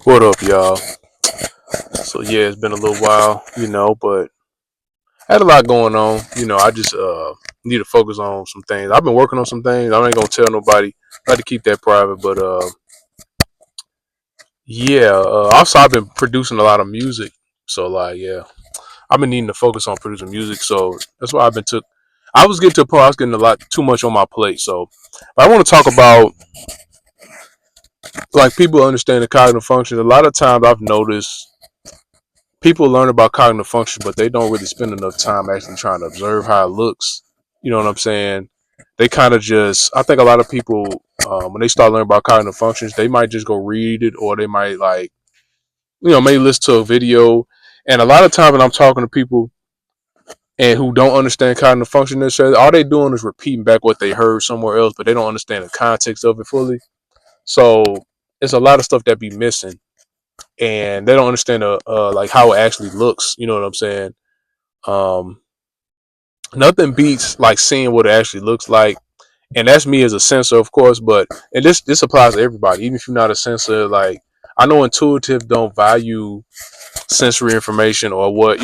What up, y'all? So yeah, it's been a little while, but I had a lot going on. I just need to focus on some things. I've been working on some things. I ain't gonna tell nobody. I had to keep that private, but yeah. Also, I've been producing a lot of music, so like, yeah, I've been needing to focus on producing music. So that's why I've been took. I was getting to a point. I was getting a lot too much on my plate. So I want to talk about like people understand the cognitive functions. A lot of times, I've noticed people learn about cognitive function, but they don't really spend enough time actually trying to observe how it looks. You know what I'm saying? They kind of just, I think a lot of people, when they start learning about cognitive functions, they might just go read it or they might like, maybe listen to a video. And a lot of times when I'm talking to people and who don't understand cognitive function necessarily, all they doing is repeating back what they heard somewhere else, but they don't understand the context of it fully. So it's a lot of stuff that be missing and they don't understand like how it actually looks. You know what I'm saying? Um, Nothing beats like seeing what it actually looks like, and that's me as a sensor, of course. But and this applies to everybody, even if you're not a sensor. Like I know intuitive don't value sensory information or what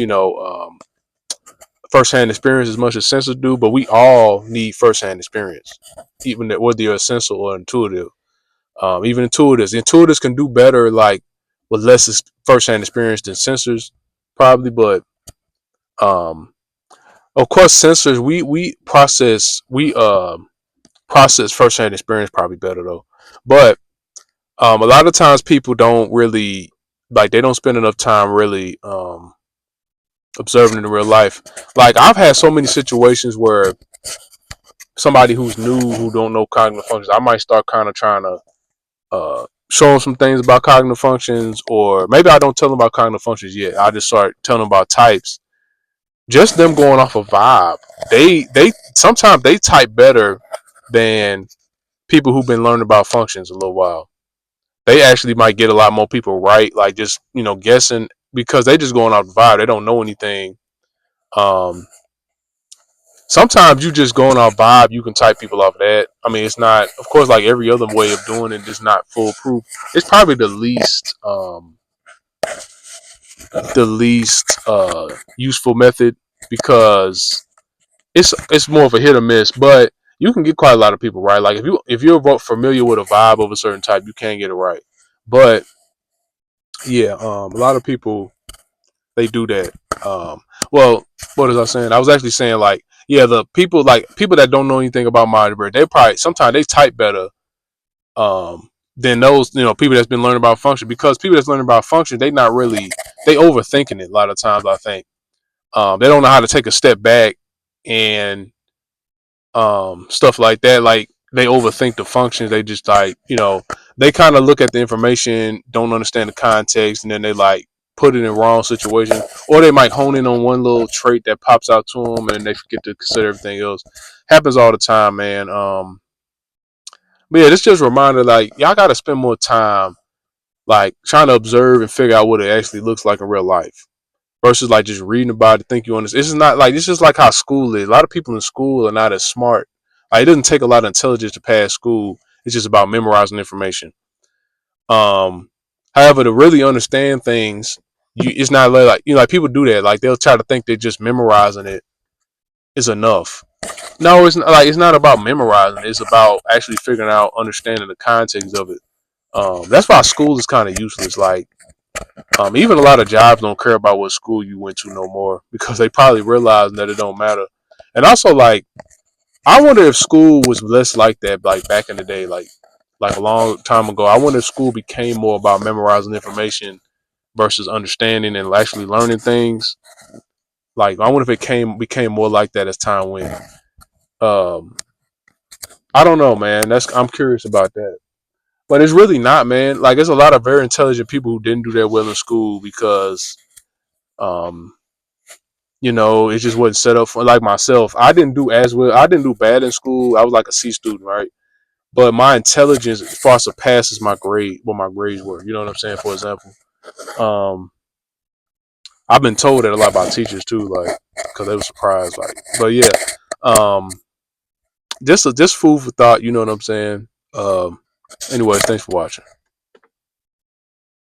firsthand experience as much as sensors do, but we all need firsthand experience, even whether you're a sensor or intuitive. Even intuitives can do better like with less firsthand experience than sensors, probably, but um of course, sensors we process firsthand experience probably better though. But a lot of times people don't really like they don't spend enough time really observing in real life. Like I've had so many situations where somebody who's new who don't know cognitive functions, I might start kind of trying to show them some things about cognitive functions, or maybe I don't tell them about cognitive functions yet. I just start telling them about types. Just them going off a vibe. They sometimes they type better than people who've been learning about functions a little while. They actually might get a lot more people right, like just guessing because they just going off the vibe. They don't know anything. Um, Sometimes you just going off vibe. You can type people off that. I mean, it's not, of course, like every other way of doing it. It's not foolproof. It's probably the least useful method because it's more of a hit or miss, but you can get quite a lot of people right. Like if you're familiar with a vibe of a certain type, you can get it right. But yeah, a lot of people they do that. Um, well, what was I saying? I was actually saying like yeah, the people that don't know anything about mind brain, they probably sometimes they type better than those people that's been learning about function because people that's learning about function they not really they overthinking it a lot of times. I think they don't know how to take a step back and stuff like that. Like they overthink the functions. They just like they kind of look at the information, don't understand the context, and then they like put it in wrong situation, or they might hone in on one little trait that pops out to them, and they forget to consider everything else. Happens all the time, man. But yeah, this just a reminder, like y'all got to spend more time, like trying to observe and figure out what it actually looks like in real life versus like just reading about it, think you understand. This is not like this is like how school is. A lot of people in school are not as smart. Like, it doesn't take a lot of intelligence to pass school. It's just about memorizing information. Um, However, to really understand things, it's not like like people do that. Like they'll try to think that just memorizing it is enough. No, it's not, like it's not about memorizing. It's about actually figuring out, understanding the context of it. That's why school is kind of useless. Like even a lot of jobs don't care about what school you went to no more because they probably realize that it don't matter. And also, like, I wonder if school was less like that, like back in the day, like a long time ago. I wonder if school became more about memorizing information versus understanding and actually learning things. Like, I wonder if it became more like that as time went. Um, I don't know, man. I'm curious about that. But it's really not, man. Like, there's a lot of very intelligent people who didn't do that well in school because um, it just wasn't set up for like myself. I didn't do as well. I didn't do bad in school. I was like a C student, right? But my intelligence far surpasses my grade, what my grades were. You know what I'm saying? For example, um, I've been told that a lot about teachers too, like because they were surprised. Like, but yeah, um, just food for thought. You know what I'm saying? Anyways, thanks for watching.